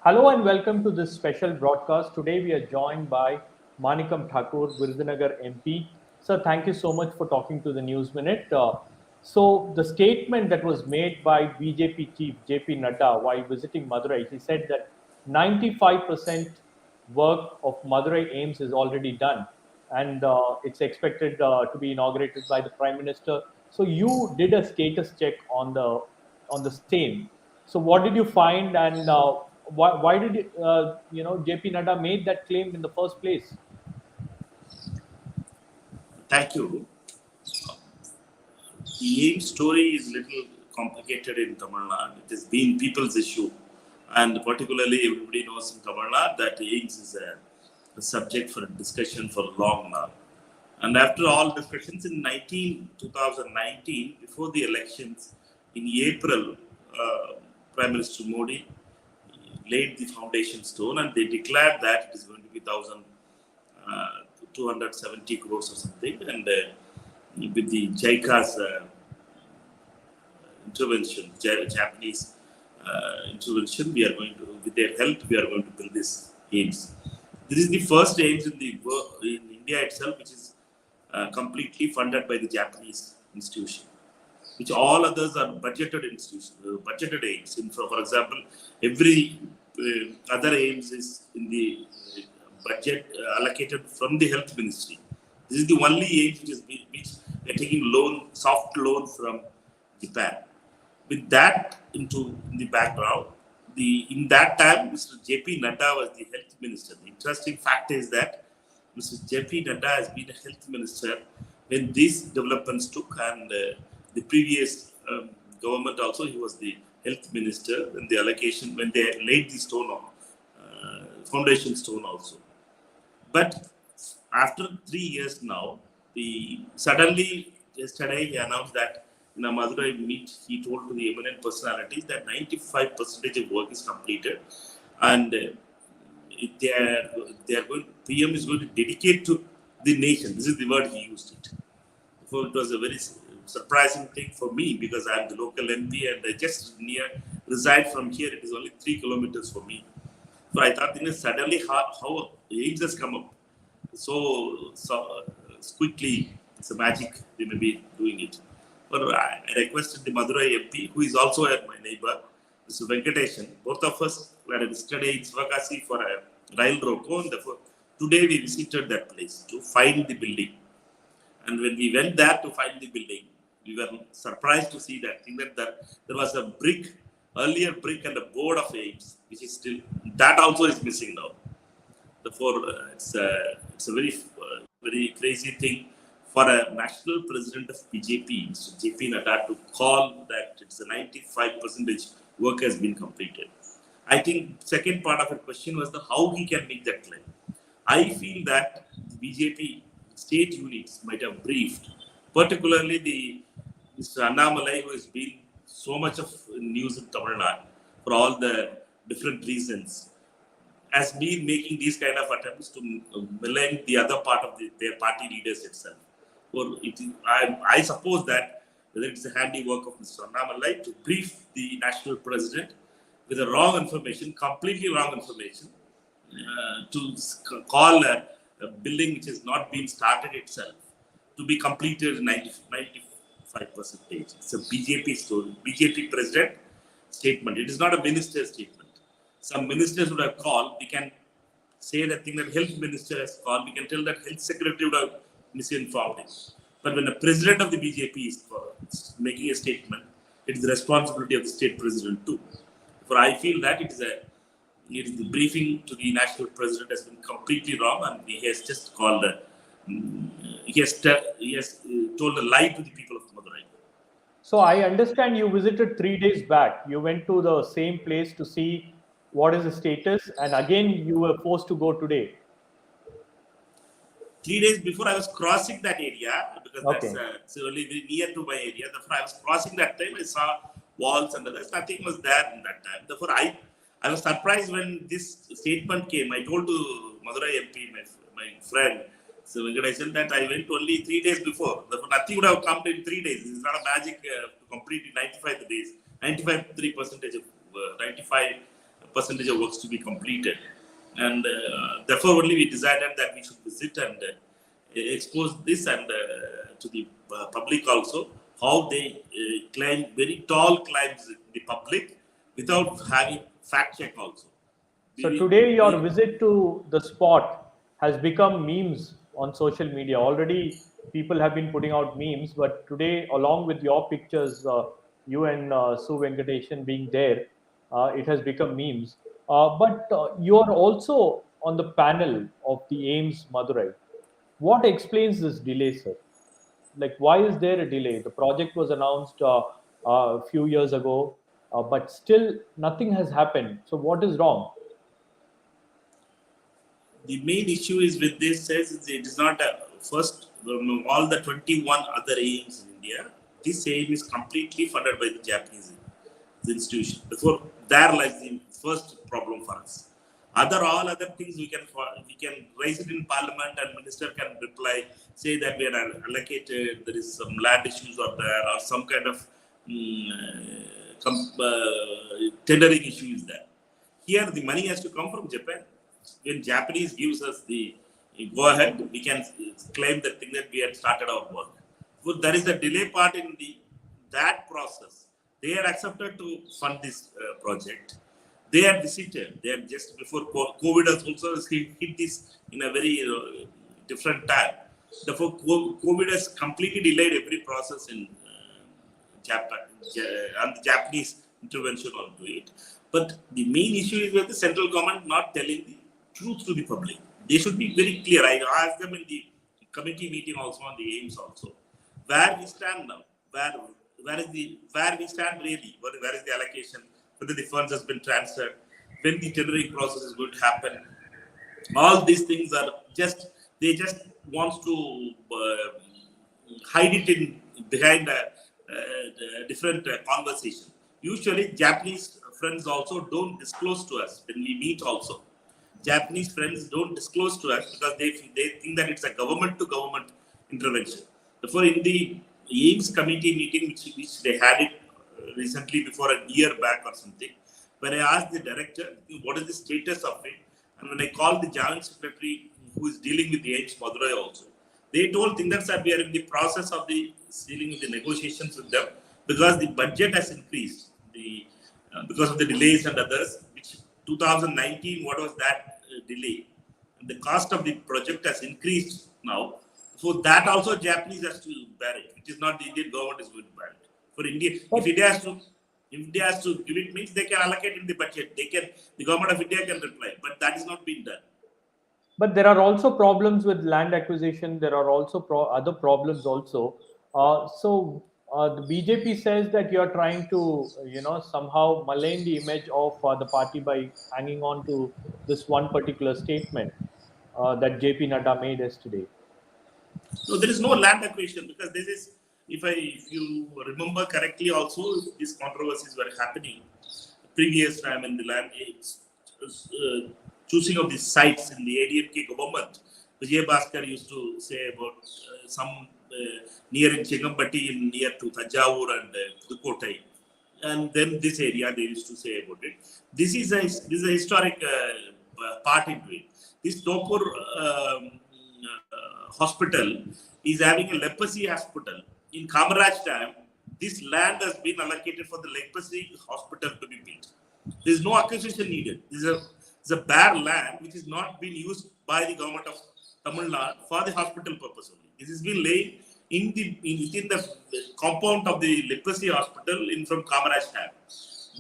Hello and welcome to this special broadcast. Today we are joined by Manickam Tagore, Virudhunagar MP. Sir, thank you so much for talking to the News Minute. So the statement that was made by BJP chief JP Nadda while visiting Madurai, he said that 95% work of Madurai AIIMS is already done, and it's expected to be inaugurated by the Prime Minister. So you did a status check on the same. So what did you find, and why did JP Nadda made that claim in the first place? Thank you. The AIIMS story is little complicated in Tamil Nadu. It has been people's issue, and particularly everybody knows in Tamil Nadu that AIIMS is a subject for discussion for long now. And after all discussions in 2019, before the elections in April, Prime Minister Modi laid the foundation stone, and they declared that it is going to be 1,270 crores or something, and with the JICA's intervention, Japanese intervention, we are going to, with their help, we are going to build this AIIMS. This is the first AIIMS in India itself, which is completely funded by the Japanese institution, which all others are budgeted institutions, budgeted AIIMS. For example, every other AIIMS is in the budget allocated from the health ministry. This is the only AIIMS which we are taking soft loan from Japan. With that in the background, in that time, Mr. JP Nadda was the health minister. The interesting fact is that Mr. JP Nadda has been a health minister when these developments took, and the previous government also, he was the health minister when the allocation, when they laid the stone on, foundation stone also. But after 3 years now, suddenly yesterday he announced that in a Madurai meet, he told to the eminent personalities that 95% of work is completed, and PM is going to dedicate to the nation. This is the word he used it. So it was a very surprising thing for me, because I am the local MP and I just reside from here. It is only 3 kilometers for me. So I thought, suddenly how AIIMS has come up so quickly. It's a magic they may be doing it. But I requested the Madurai MP, who is also my neighbor, Mr. Venkateshan. Both of us were yesterday in Svakasi for a rail roko, and today we visited that place to find the building. And when we went there to find the building, we were surprised to see that there was a earlier brick and a board of AIIMS, which is still, that also is missing now. Therefore, it's a very, very crazy thing for a national president of BJP, Mr. JP Nadda, to call that it's a 95% work has been completed. I think second part of the question was how he can make that claim. I feel that the BJP state units might have briefed, particularly Mr. Annamalai, who has been so much of news in Tamil Nadu for all the different reasons, has been making these kind of attempts to malign the other part of their party leaders itself. I suppose that whether it's the handiwork of Mr. Annamalai to brief the national president with the wrong information, completely wrong information, to call a building which has not been started itself to be completed 95%. It's a BJP story, BJP president statement. It is not a minister statement. Some ministers would have called. We can say that thing that health minister has called. We can tell that health secretary would have misinformed him. But when the president of the BJP is making a statement, it is the responsibility of the state president too. For I feel that it is the briefing to the national president has been completely wrong, and he has just called he has told a lie to the people of Madurai. So I understand you visited 3 days back. You went to the same place to see what is the status, and again you were forced to go today. 3 days before, I was crossing that area because that's really near to my area. Therefore, I was crossing that time. I saw walls and others. Nothing was there in that time. Therefore, I was surprised when this statement came. I told to Madurai MP, my friend, so Venkateshan, that I went only 3 days before. Therefore, nothing would have come in 3 days. It's not a magic to complete in 95 days. 95% percentage of works to be completed. And therefore, only we decided that we should visit and expose this and to the public also, how they climb very tall climbs in the public without having fact check also. So today your visit to the spot has become memes on social media. Already people have been putting out memes, but today along with your pictures, you and Su Venkateshan being there, it has become memes. But you are also on the panel of the AIIMS Madurai. What explains this delay, sir? Like, why is there a delay? The project was announced a few years ago, but still nothing has happened. So what is wrong? The main issue is with this says it is not first all the 21 other AIIMS in India. This AIIM is completely funded by the Japanese institution. Therefore, there lies the first problem for us. All other things we can raise it in Parliament and minister can reply, say that we are allocated, there is some land issues or there or some kind of tendering issue is there. Here, the money has to come from Japan. When Japanese gives us the go ahead, we can claim the thing that we had started our work. So there is a delay part in that process. They are accepted to fund this project. They are visited. They are just before COVID has also hit this in a very different time. Therefore, COVID has completely delayed every process in Japan and the Japanese intervention onto it. But the main issue is with the central government not telling the truth to the public. They should be very clear. I asked them in the committee meeting also on the AIIMS also, where we stand now, where we stand really, where is the allocation, whether the funds has been transferred, when the tendering process is going to happen. All these things are they just want to hide it behind a different conversation. Usually Japanese friends also don't disclose to us when we meet also. Japanese friends don't disclose to us because they think that it's a government-to-government intervention. Therefore, in the AIIMS committee meeting, which they had it recently before a year back or something, when I asked the director, what is the status of it? And when I called the joint secretary who is dealing with the AIIMS Madurai also, they told things that we are in the process of dealing with the negotiations with them because the budget has increased. Because of the delays and others, which 2019, what was that delay? The cost of the project has increased now. So that also Japanese has to bear it. It is not the Indian government is going to bear it. For India, if India has to give it means they can allocate in the budget. The government of India can reply, but that is not being done. But there are also problems with land acquisition. There are also other problems also. The BJP says that you are trying to, somehow malign the image of the party by hanging on to this one particular statement that JP Nadda made yesterday. No, there is no land acquisition because this is, if you remember correctly, also these controversies were happening previous time in the land choosing of the sites in the ADMK government. Vijay Bhaskar used to say about some near in Chengambatti, near to Thanjavur and Pudukkottai. And then this area they used to say about it. This is a historic part into it. This Topur hospital is having a leprosy hospital. In Kamaraj time, this land has been allocated for the leprosy hospital to be built. There is no acquisition needed. This is a bare land which is not being used by the government of Tamil Nadu for the hospital purpose only. This has been laid within the compound of the leprosy hospital from Kamaraj time.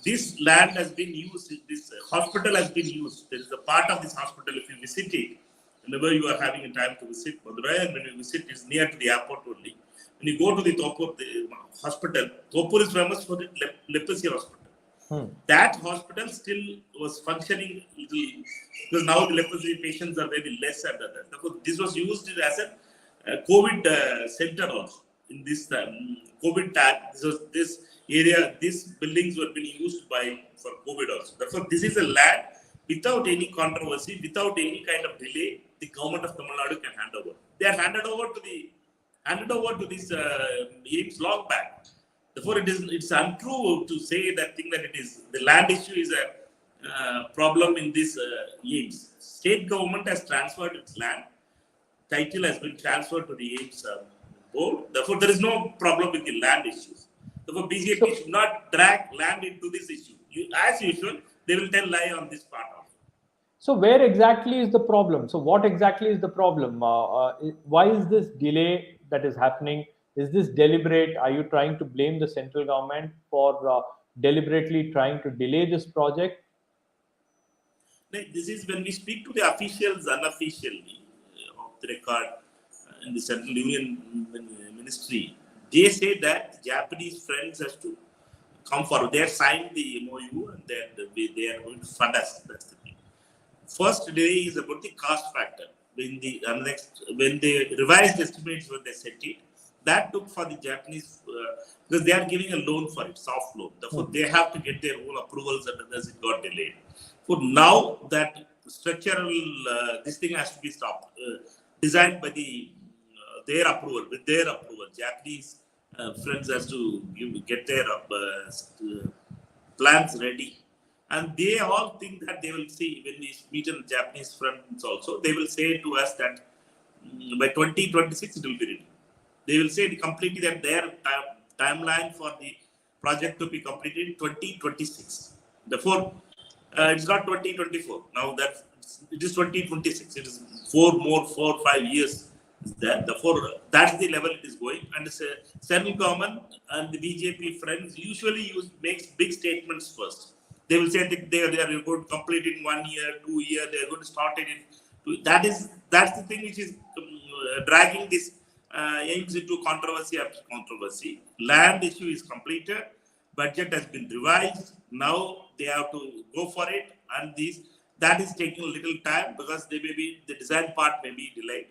This land has been used, this hospital has been used. There is a part of this hospital, if you visit it, whenever you are having a time to visit Madurai, and when you visit, it's near to the airport only. When you go to the Topur hospital, Topur is famous for the leprosy hospital. That hospital still was functioning little, because now the leprosy patients are very less and other. Therefore, this was used as a COVID center also. In this COVID tag, this area, these buildings were being used for COVID also. Therefore, this is a land without any controversy, without any kind of delay, the government of Tamil Nadu can hand over. They are handed over to this AIIMS long back. Therefore, it's untrue to say that thing that it is the land issue is problem in this AIIMS. State government has transferred its land. Title has been transferred to the AIIMS board. Therefore, there is no problem with the land issues. Therefore, BJP should not drag land into this issue. As usual, they will tell lie on this part of it. So where exactly is the problem? So what exactly is the problem? Why is this delay that is happening? Is this deliberate? Are you trying to blame the central government for deliberately trying to delay this project? This is when we speak to the officials unofficially of the record in the Central Union Ministry. They say that Japanese friends has to come forward. They have signed the MOU and they are going to fund us. That's the thing. First delay is about the cost factor. When the revised estimates when they set it, that took for the Japanese because they are giving a loan for it, soft loan. Therefore, they have to get their own approvals and others. It got delayed. So now that structural this thing has to be stopped, designed by their approval, with their approval. Japanese friends has to get their plans ready. And they all think that they will see, when we meet in Japanese friends also, they will say to us that by 2026 it will be ready. They will say completely that their timeline for the project to be completed in 2026. Therefore, it's not 2024. Now that it is 2026. It is 4 or 5 years is there. Therefore, that's the level it is going. And the central government and the BJP friends usually makes big statements first. They will say that they are going to complete it in 1 year, 2 years. They are going to start it in. That's the thing which is dragging this AIIMS into controversy after controversy. Land issue is completed. Budget has been revised. Now they have to go for it, and that is taking a little time because the design part may be delayed.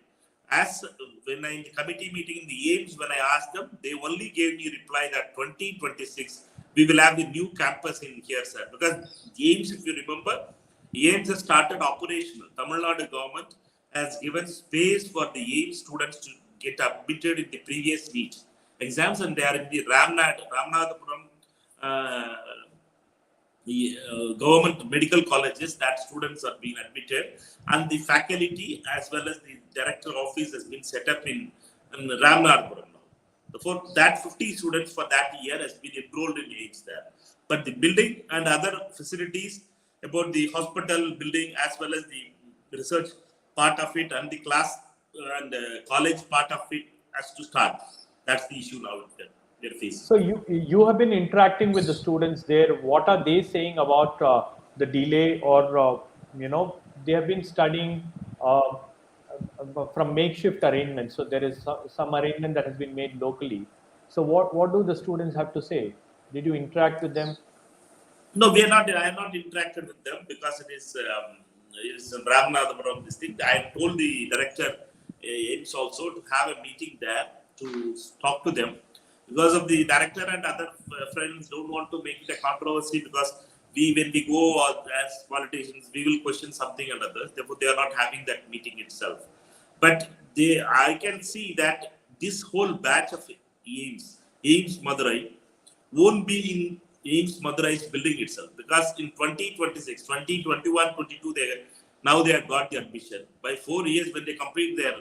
As when in the committee meeting in the AIIMS, when I asked them, they only gave me reply that 2026 we will have the new campus in here, sir. Because the AIIMS, if you remember, AIIMS has started operational. Tamil Nadu government has given space for the AIIMS students to get admitted in the previous NEET exams, and they are in the Ramanathapuram government medical colleges that students are being admitted, and the faculty as well as the director office has been set up in Ramanathapuram. Therefore, that 50 students for that year has been enrolled in AIIMS there. But the building and other facilities about the hospital building as well as the research part of it and the class and college part of it has to start. That's the issue now they're facing. So you have been interacting with the students there. What are they saying about the delay, or they have been studying from makeshift arrangements. So there is some arrangement that has been made locally. So what do the students have to say? Did you interact with them? No, we are not. I have not interacted with them because it is Ramanathapuram. This thing. I told the director AIIMS also to have a meeting there to talk to them, because of the director and other friends don't want to make it a controversy, because when we go as politicians, we will question something and others. Therefore, they are not having that meeting itself. But I can see that this whole batch of AIIMS Madurai won't be in AIIMS Madurai's building itself, because in 2026, 2021, 22, now they have got the admission. By 4 years, when they complete their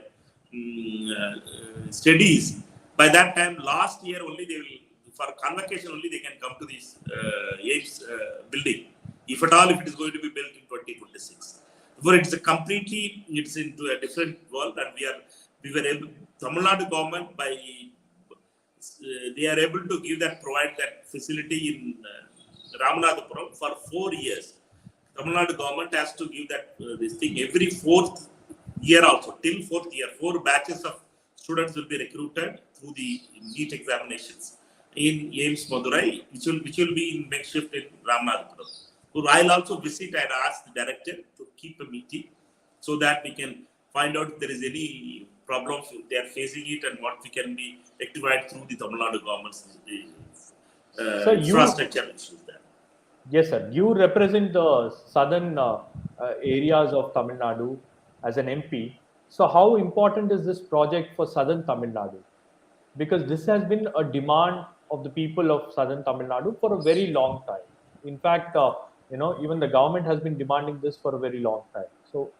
studies, by that time, last year only they will, for convocation only they can come to this AIIMS building, if at all, if it is going to be built in 2026. Therefore, it's into a different world, and we were able, Tamil Nadu government they are able to provide that facility in Ramanathapuram for 4 years. Tamil Nadu government has to give that this thing every 4th year also, till 4th year, 4 batches of students will be recruited through the NEET examinations in AIIMS Madurai, which will be in makeshift in Ramanathapuram. So I'll also visit and ask the director to keep a meeting so that we can find out if there is any problems they are facing it and what we can be rectified through the Tamil Nadu government's infrastructure issues there. Yes, sir. You represent the southern areas of Tamil Nadu as an MP. So how important is this project for southern Tamil Nadu? Because this has been a demand of the people of southern Tamil Nadu for a very long time. In fact, Even the government has been demanding this for a very long time. So,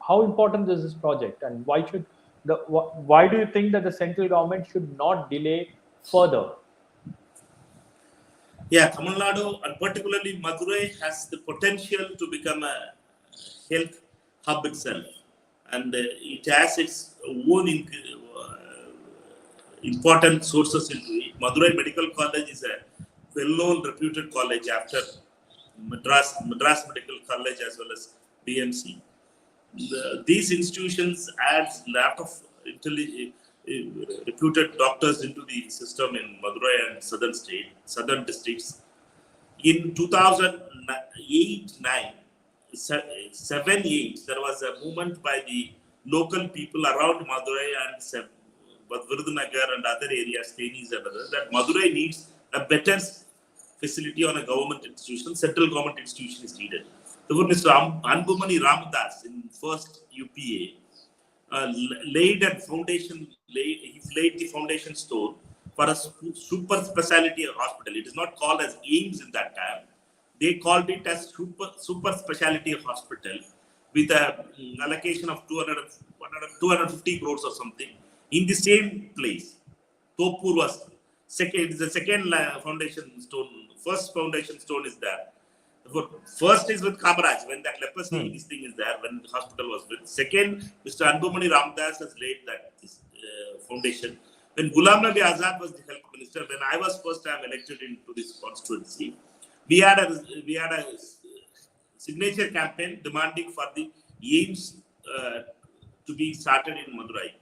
how important is this project, and why do you think that the central government should not delay further? Yeah, Tamil Nadu and particularly Madurai has the potential to become a health hub itself, and it has its own important sources into it. Madurai Medical College is a well-known, reputed college after Madras Medical College as well as BMC. These institutions add lot of reputed doctors into the system in Madurai and southern districts. In 2008, 9, 7, 8, there was a movement by the local people around Madurai and Virudhunagar and other areas, Tenis and others, that Madurai needs a better facility on a government institution, central government institution is needed. Therefore, Mr. Anbumani Ramadas in first UPA laid the foundation stone for a super speciality hospital. It is not called as AIIMS in that time. They called it as super speciality hospital with a allocation of 250 crores or something in the same place. Topur was second. The second foundation stone. First foundation stone is there. First is with Kamaraj, when that leprosy this thing is there, when the hospital was built. Second, Mr. Anbumani Ramdas has laid that foundation. When Ghulam Nabi Azad was the health minister, when I was first time elected into this constituency, we had a signature campaign demanding for the AIIMS to be started in Madurai.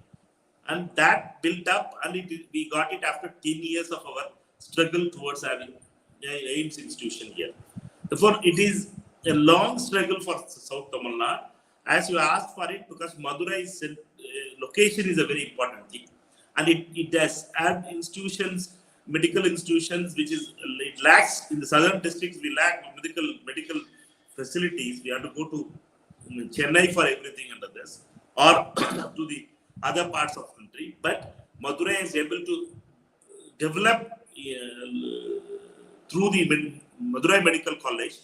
And that built up, and we got it after 10 years of our struggle towards having AIIMS institution here. Therefore, it is a long struggle for South Tamil Nadu, as you asked for it, because Madurai's location is a very important thing. And it does add institutions, medical institutions, it lacks in the southern districts, we lack medical facilities. We have to go to Chennai for everything and others, or to the other parts of the country. But Madurai is able to develop through the Madurai Medical College,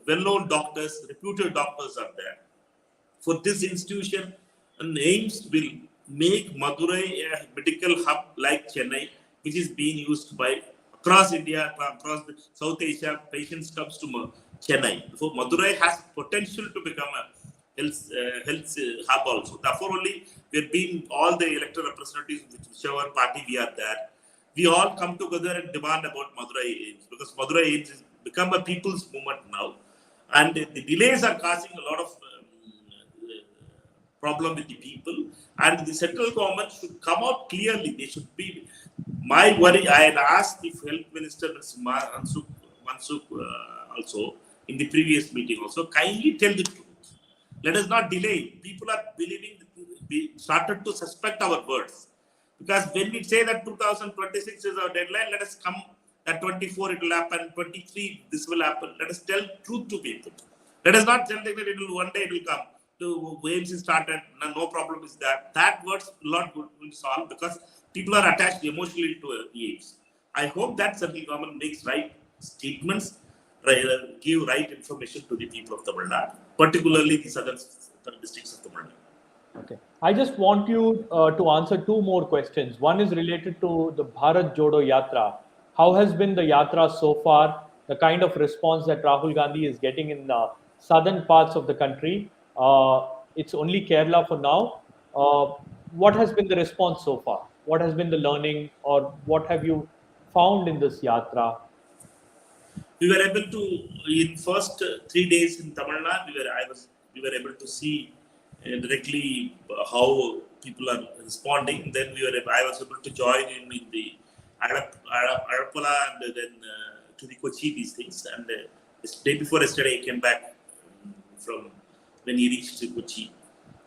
well-known doctors, reputed doctors are there. For this institution, an AIIMS will make Madurai a medical hub like Chennai, which is being used by across India, across South Asia. Patients comes to Chennai. So Madurai has potential to become a health hub also. Therefore, only we've been all the elected representatives, whichever party we are there, we all come together and demand about Madurai AIIMS, because Madurai AIIMS has become a people's movement now, and the delays are causing a lot of problem with the people, and the central government should come out clearly. They should be. My worry, I had asked the health minister, Mansukh, also in the previous meeting, also kindly tell the truth. Let us not delay. People are believing. We started to suspect our words. Because when we say that 2026 is our deadline, let us come that 24 it will happen, 23 this will happen. Let us tell truth to people. Let us not tell them that it will one day it will come. The waves is started, no problem is that. That words not will solve, because people are attached emotionally to AIIMS. I hope that central government makes right statements, give right information to the people of Tamil Nadu, particularly the southern districts of Tamil Nadu. Okay. I just want you to answer two more questions. One is related to the Bharat Jodo Yatra. How has been the yatra so far? The kind of response that Rahul Gandhi is getting in the southern parts of the country. It's only Kerala for now. What has been the response so far? What has been the learning, or what have you found in this yatra? We were able to, in first 3 days in Tamil Nadu, we were able to see directly how people are responding. Then I was able to join in the Arappala and then to the Kochi, these things. And the day before yesterday, I came back from when he reached Kochi.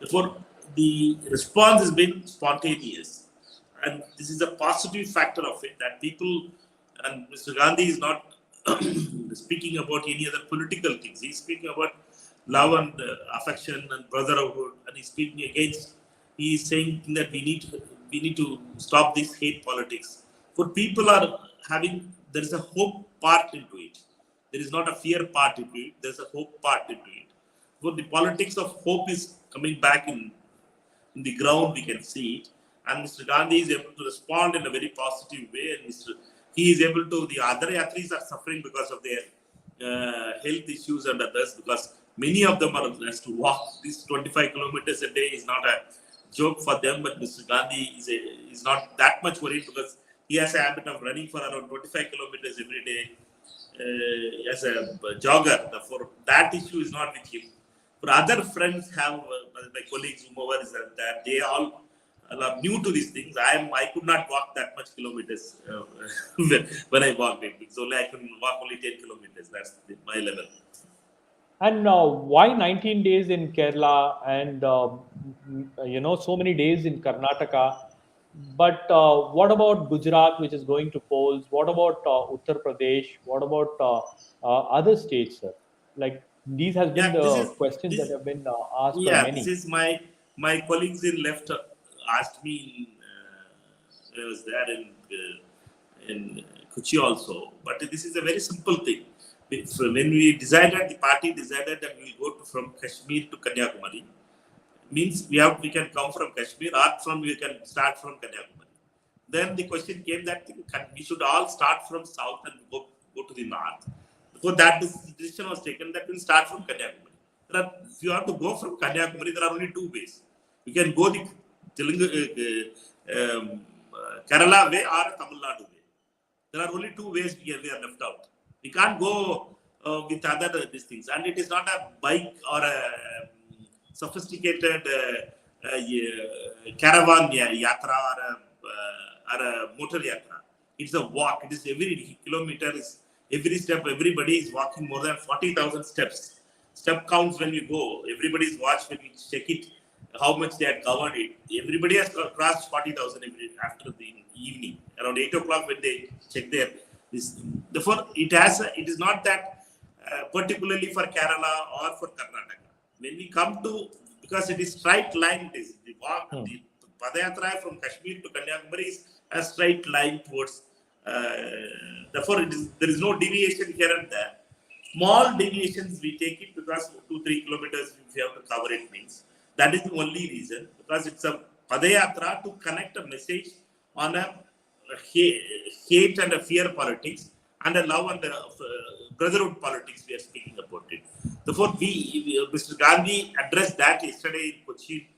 Therefore, the response has been spontaneous. And this is a positive factor of it, that people, and Mr. Gandhi is not speaking about any other political things. He's speaking about love and affection and brotherhood, and he's speaking against. He is saying that we need to stop this hate politics. For people are having, there is a hope part into it. There is not a fear part into it. There's a hope part into it. So the politics of hope is coming back in the ground. We can see it, and Mr. Gandhi is able to respond in a very positive way. And he is able to. The other Yatris are suffering because of their health issues and others, because many of them are has to walk. This 25 kilometers a day is not a joke for them, but Mr. Gandhi is not that much worried, because he has a habit of running for around 25 kilometers every day as a jogger. Therefore, that issue is not with him. For other friends have, my colleagues, whomever is that, they all are new to these things. I could not walk that much kilometers when I walk. So I can walk only 10 kilometers. That's my level. And why 19 days in Kerala and so many days in Karnataka? But what about Gujarat, which is going to polls? What about Uttar Pradesh? What about other states, sir? Like, these has been Yeah, this the is questions that this. have been asked by Yeah, this many. is my colleagues in left asked me. I was there in Kochi also, but this is a very simple thing. When we decided, the party decided that we will go from Kashmir to Kanyakumari. Means we can come from Kashmir, or we can start from Kanyakumari. Then the question came that we should all start from south and go to the north. Before that, this decision was taken that we'll start from Kanyakumari. If you have to go from Kanyakumari, there are only two ways. You can go the Telugu, Kerala way or Tamil Nadu way. There are only two ways we are left out. We can't go with other these things. And it is not a bike or a sophisticated caravan yatra or a motor yatra. It's a walk. It is every kilometer is every step. Everybody is walking more than 40,000 steps. Step counts when we go. Everybody is watched when we check it. How much they had covered it. Everybody has crossed 40,000 after the evening, around 8 o'clock when they check their this. Therefore, it is not that particularly for Kerala or for Karnataka. When we come to, because it is straight line, it is the walk, the Padayatra from Kashmir to Kanyakumari is a straight line towards. Therefore, there is no deviation here and there. Small deviations we take it because 2-3 kilometers if you have to cover it means. That is the only reason, because it's a Padayatra to connect a message on a hate and a fear politics and a love and a brotherhood politics we are speaking about it. Therefore, Mr. Gandhi addressed that yesterday in Kochi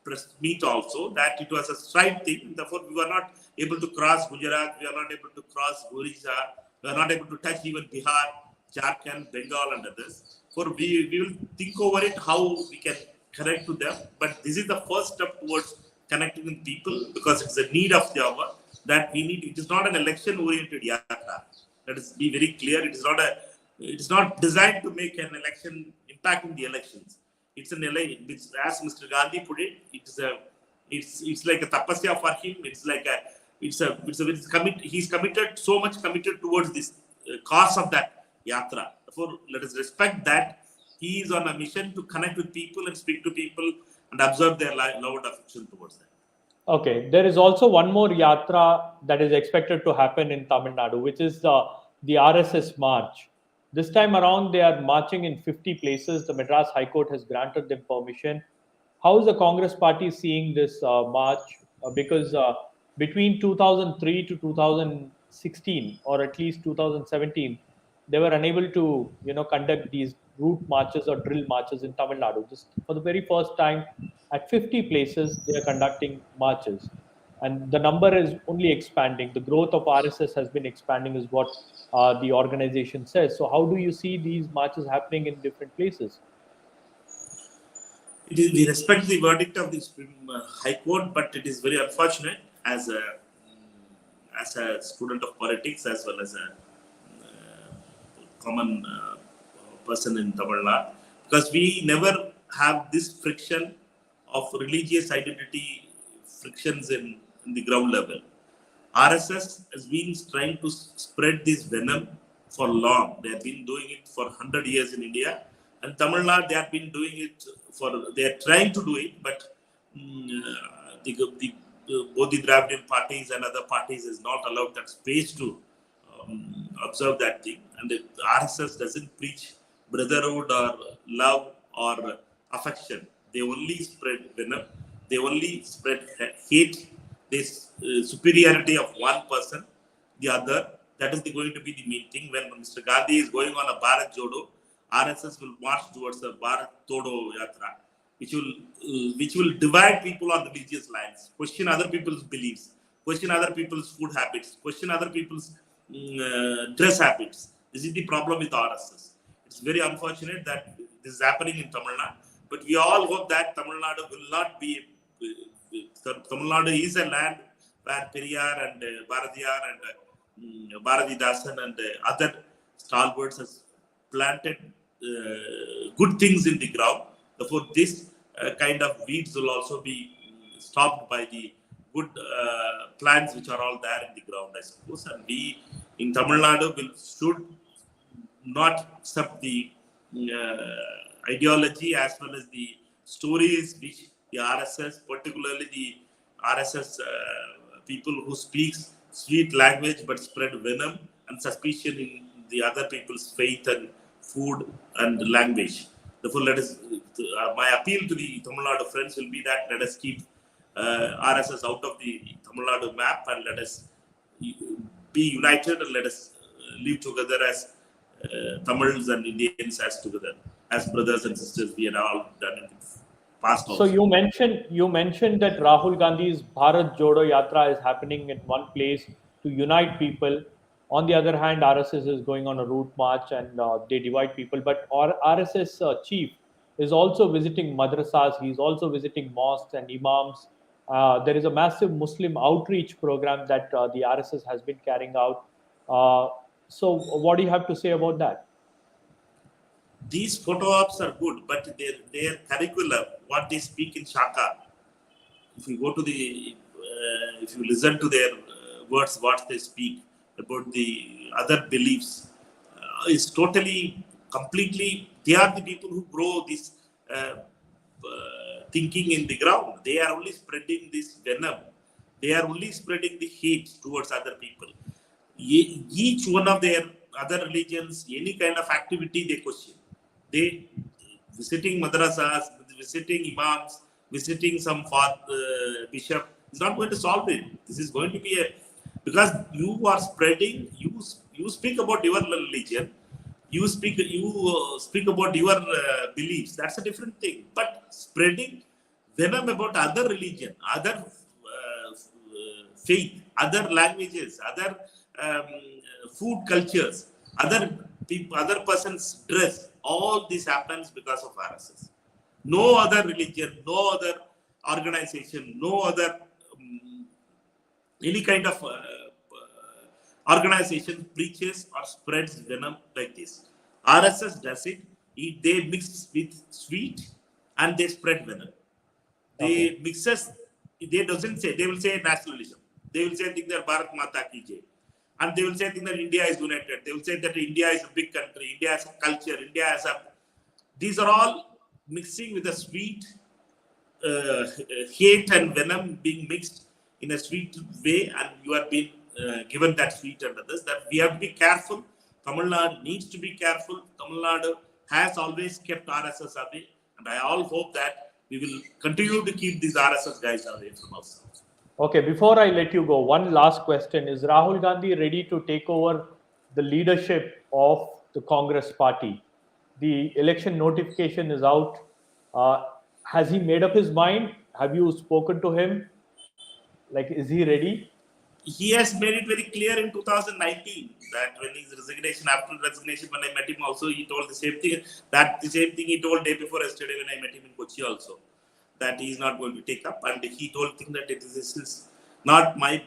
press meet also, that it was a stride thing. Therefore, we were not able to cross Gujarat, we are not able to cross Orissa, we are not able to touch even Bihar, Jharkhand, Bengal and others. For we will think over it how we can connect to them. But this is the first step towards connecting with people, because it's a need of the hour that we need. It is not an election-oriented yatra. Let us be very clear. It is not designed to make an election impact in the elections. It's an election. As Mr. Gandhi put it, it's like a tapasya for him. He's committed, so much committed towards this cause of that yatra. Therefore, let us respect that he is on a mission to connect with people and speak to people and observe their love and affection towards them. Okay, there is also one more yatra that is expected to happen in Tamil Nadu, which is the RSS march. This time around, they are marching in 50 places. The Madras High Court has granted them permission. How is the Congress party seeing this march? Because between 2003 to 2016, or at least 2017, they were unable to, conduct these route marches or drill marches in Tamil Nadu. Just for the very first time, at 50 places, they are conducting marches, and the number is only expanding. The growth of RSS has been expanding, is what the organization says. So, how do you see these marches happening in different places? We respect the verdict of the Supreme High Court, but it is very unfortunate as a student of politics as well as a common person in Tamil Nadu, because we never have this friction of religious identity frictions in the ground level. RSS has been trying to spread this venom for long. They have been doing it for 100 years in India, and Tamil Nadu they have been doing it they are trying to do it, but both the Dravidian parties and other parties is not allowed that space to observe that thing. And the RSS doesn't preach brotherhood or love or affection. They only spread venom. They only spread hate. This superiority of one person, the other. That is going to be the main thing. When Mr. Gandhi is going on a Bharat Jodo, RSS will march towards the Bharat Jodo Yatra, which will divide people on religious lines, question other people's beliefs, question other people's food habits, question other people's dress habits. This is the problem with RSS. It's very unfortunate that this is happening in Tamil Nadu, but we all hope that Tamil Nadu will not be. Tamil Nadu is a land where Periyar and Bharatiyar and Bharatidasan and other stalwarts has planted good things in the ground. Therefore, this kind of weeds will also be stopped by the good plants which are all there in the ground, I suppose. And we in Tamil Nadu should not accept the ideology as well as the stories which the RSS, particularly the RSS people who speaks sweet language but spread venom and suspicion in the other people's faith and food and language. Therefore, let us. My appeal to the Tamil Nadu friends will be that let us keep RSS out of the Tamil Nadu map and let us be united and let us live together as Tamils and Indians as together, as brothers and sisters. We had all done in the past also. So you mentioned that Rahul Gandhi's Bharat Jodo Yatra is happening in one place to unite people. On the other hand, RSS is going on a route march and they divide people. But our RSS chief is also visiting madrasas. He's also visiting mosques and imams. There is a massive Muslim outreach program that the RSS has been carrying out. So, what do you have to say about that? These photo ops are good, but their curriculum, what they speak in Shaka, if you go to the, if you listen to their words, what they speak about the other beliefs, is totally, completely, they are the people who grow this thinking in the ground. They are only spreading this venom. They are only spreading the hate towards other people. Each one of their other religions, any kind of activity they question. They visiting madrasas, visiting imams, visiting some bishop is not going to solve it. This is going to be because you are spreading. You speak about your religion. You speak about your beliefs. That's a different thing. But spreading venom about other religion, other faith, other languages, other food cultures, other person's dress. All this happens because of RSS. No other religion, no other organization, no other any kind of organization preaches or spreads venom like this. RSS does it. They mix with sweet and they spread venom. They mixes. They doesn't say. They will say nationalism. They will say that Bharat Mata ki jai. And they will say that India is united. They will say that India is a big country. India has a culture. India has a. These are all mixing with a sweet hate and venom being mixed in a sweet way, and you are being given that sweet under this. That we have to be careful. Tamil Nadu needs to be careful. Tamil Nadu has always kept RSS away, and I all hope that we will continue to keep these RSS guys away from us. Okay, before I let you go, one last question. Is Rahul Gandhi ready to take over the leadership of the Congress party? The election notification is out. Has he made up his mind? Have you spoken to him? Like, is he ready? He has made it very clear in 2019 that when his resignation, after resignation, when I met him also, he told the same thing. That the same thing he told day before yesterday when I met him in Kochi also. That he is not going to take up, and he told him that this is not my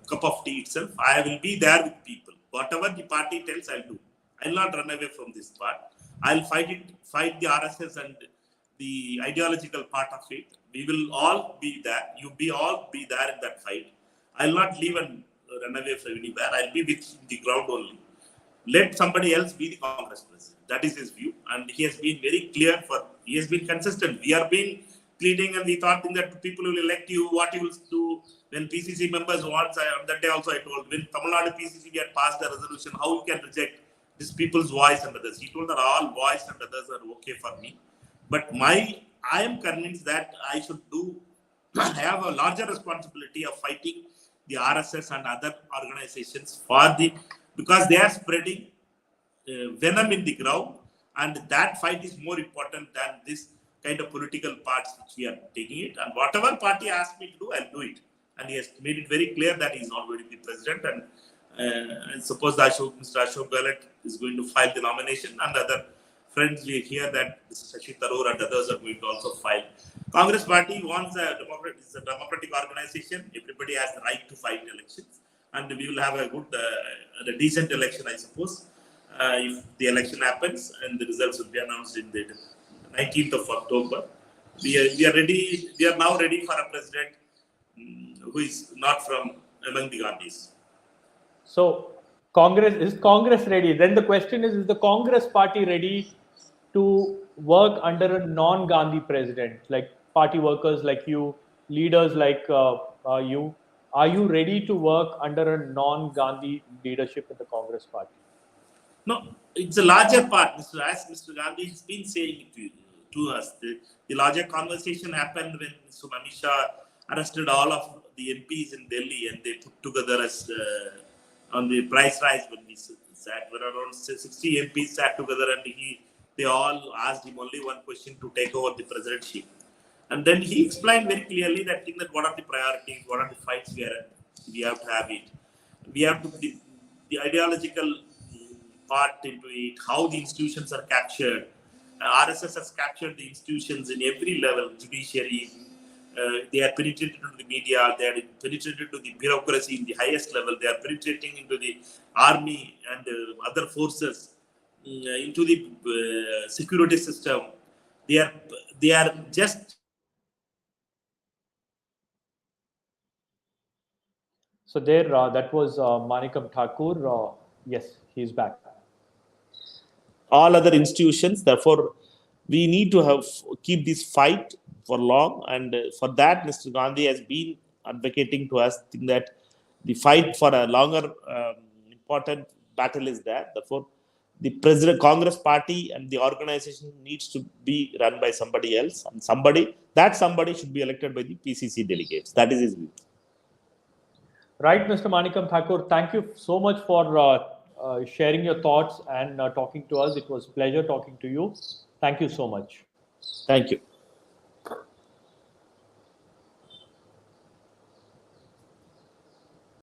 cup of tea itself. I will be there with people. Whatever the party tells, I'll do. I'll not run away from this part. I'll fight the RSS and the ideological part of it. We will all be there. All be there in that fight. I'll not leave and run away from anywhere. I'll be with the ground only. Let somebody else be the Congress president. That is his view, and he has been very clear. He has been consistent. We are being pleading, and we thought that people will elect you, what you will do when PCC members want. That day also I told, when Tamil Nadu PCC had passed a resolution, how you can reject this people's voice and others. He told that all voice and others are okay for me. But I am convinced that I should have a larger responsibility of fighting the RSS and other organizations because they are spreading venom in the ground, and that fight is more important than this kind of political parts which we are taking it. And whatever party asks me to do, I'll do it. And he has made it very clear that he is not going to be president. And I suppose Mr. Ashok Gehlot is going to file the nomination, and other friends we hear that Mr. Shashi Tharoor and others are going to also file. Congress party wants it's a democratic organization. Everybody has the right to fight elections, and we will have a good, a decent election, I suppose. If the election happens, and the results will be announced in the 19th of October. We are ready. We are now ready for a president who is not from among the Gandhis. So, is Congress ready? Then the question is the Congress party ready to work under a non-Gandhi president, like party workers like you, leaders like you? Are you ready to work under a non-Gandhi leadership in the Congress party? No, it's a larger part, as Mr. Gandhi has been saying to us. The larger conversation happened when Mr. Amit Shah arrested all of the MPs in Delhi, and they put together as on the price rise when we sat. Around 60 MPs sat together, and they all asked him only one question: to take over the presidency. And then he explained very clearly that what are the priorities, what are the fights we have to have it. We have to the ideological part into it, how the institutions are captured. RSS has captured the institutions in every level, judiciary. They are penetrated into the media, they are penetrated into the bureaucracy in the highest level, they are penetrating into the army and other forces, into the security system. They are just. So there, that was Manickam Tagore. Yes, he's back. All other institutions, therefore, we need to keep this fight for long, and for that, Mr. Gandhi has been advocating to us that the fight for a longer important battle is there. Therefore, the Congress party and the organization needs to be run by somebody else, and somebody should be elected by the PCC delegates. That is his view. Right, Mr. Manickam Tagore, thank you so much for sharing your thoughts and talking to us. It was a pleasure talking to you. Thank you so much. Thank you.